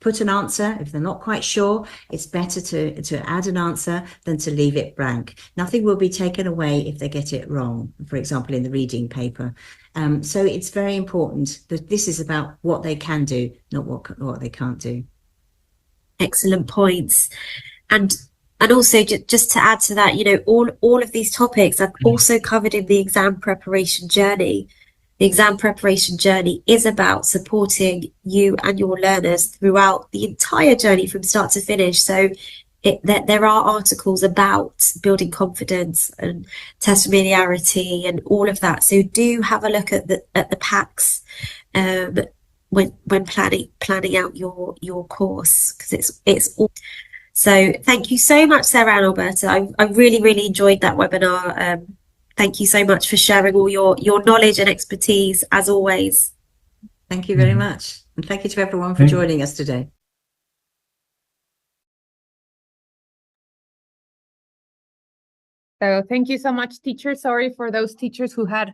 put an answer. If they're not quite sure, it's better to add an answer than to leave it blank. Nothing will be taken away if they get it wrong, for example, in the reading paper. So it's very important that this is about what they can do, not what they can't do. Excellent points. And also just to add to that, all of these topics are also covered in the exam preparation journey. The exam preparation journey is about supporting you and your learners throughout the entire journey from start to finish. So there are articles about building confidence and test familiarity and all of that. So do have a look at the packs when planning out your course, because it's all. So thank you so much, Sarah and Alberta. I really, really enjoyed that webinar. Thank you so much for sharing all your knowledge and expertise, as always. Thank you very much. And thank you to everyone for joining us today. So thank you so much, teachers. Sorry for those teachers who had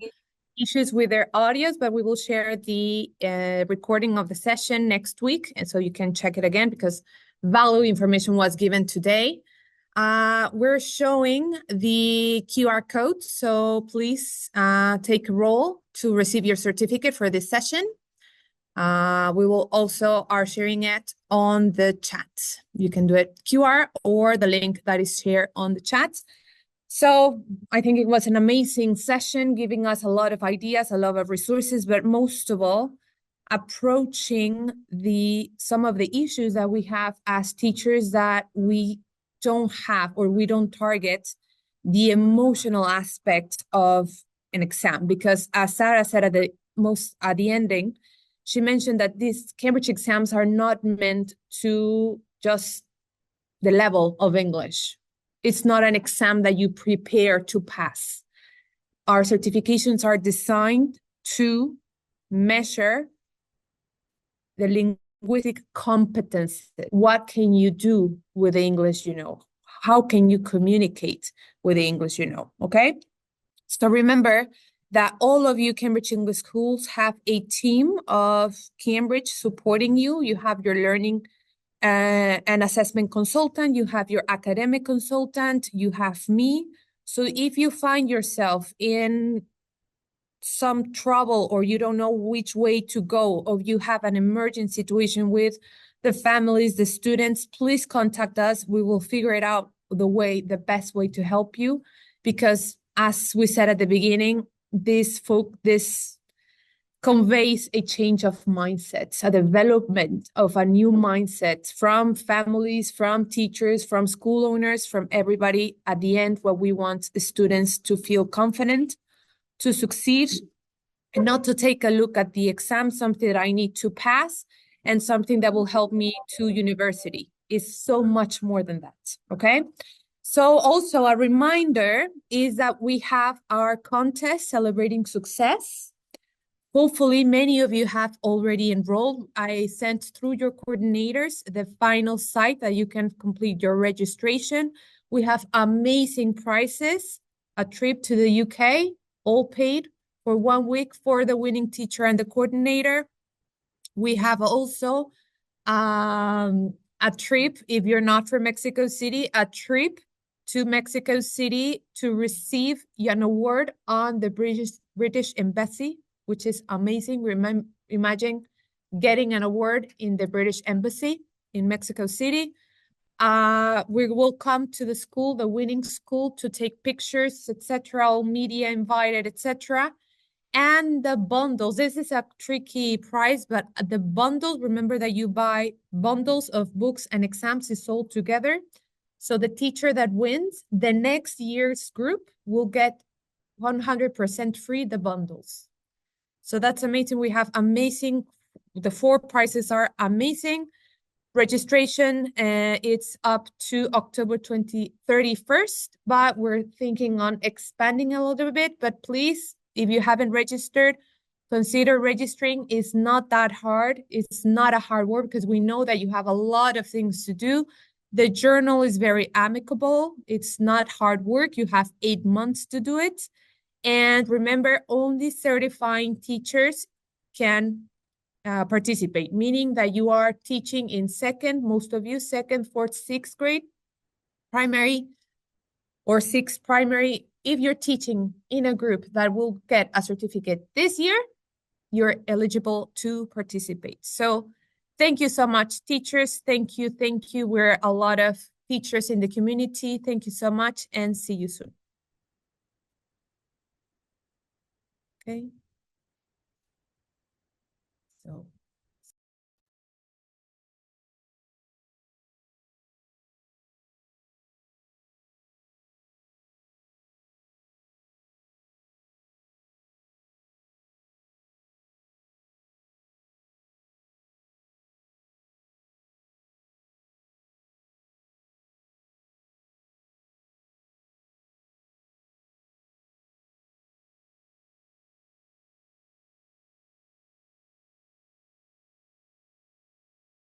issues with their audios, but we will share the recording of the session next week. And so you can check it again because valuable information was given today. We're showing the QR code. So please take a roll to receive your certificate for this session. We will also are sharing it on the chat. You can do it QR or the link that is shared on the chat. So I think it was an amazing session, giving us a lot of ideas, a lot of resources, but most of all, approaching some of the issues that we have as teachers, that we don't have or we don't target the emotional aspect of an exam. Because as Sarah said at the ending, she mentioned that these Cambridge exams are not meant to just the level of English. It's not an exam that you prepare to pass. Our certifications are designed to measure the linguistic competence. What can you do with the English you know? How can you communicate with the English you know? Okay? So remember that all of you Cambridge English schools have a team of Cambridge supporting you. You have your learning an assessment consultant, you have your academic consultant, you have me. So if you find yourself in some trouble or you don't know which way to go, or you have an emergency situation with the families, the students, please contact us. We will figure it out the best way to help you, because as we said at the beginning, this conveys a change of mindset, a development of a new mindset from families, from teachers, from school owners, from everybody. At the end, what we want the students to feel confident, to succeed, and not to take a look at the exam, something that I need to pass and something that will help me to university. It's so much more than that, okay? So also a reminder is that we have our contest celebrating success. Hopefully, many of you have already enrolled. I sent through your coordinators the final site that you can complete your registration. We have amazing prizes, a trip to the UK, all paid for 1 week for the winning teacher and the coordinator. We have also a trip, if you're not from Mexico City, a trip to Mexico City to receive an award on the British Embassy, which is amazing. Imagine getting an award in the British Embassy in Mexico City. We will come to the school, the winning school, to take pictures, etc. All media invited, etc. And the bundles. This is a tricky price, but the bundle, remember that you buy bundles of books and exams is sold together. So the teacher that wins, the next year's group will get 100% free the bundles. So that's amazing. We have amazing, the 4 prices are amazing. Registration, it's up to October 31st, but we're thinking on expanding a little bit. But please, if you haven't registered, consider registering. It's not that hard. It's not a hard work, because we know that you have a lot of things to do. The journal is very amicable. It's not hard work. You have 8 months to do it. And remember, only certifying teachers can participate, meaning that you are teaching in most of you, 2nd, 4th, 6th grade primary or 6th primary. If you're teaching in a group that will get a certificate this year, you're eligible to participate. So thank you so much, teachers. Thank you. Thank you. We're a lot of teachers in the community. Thank you so much, and see you soon. Okay. So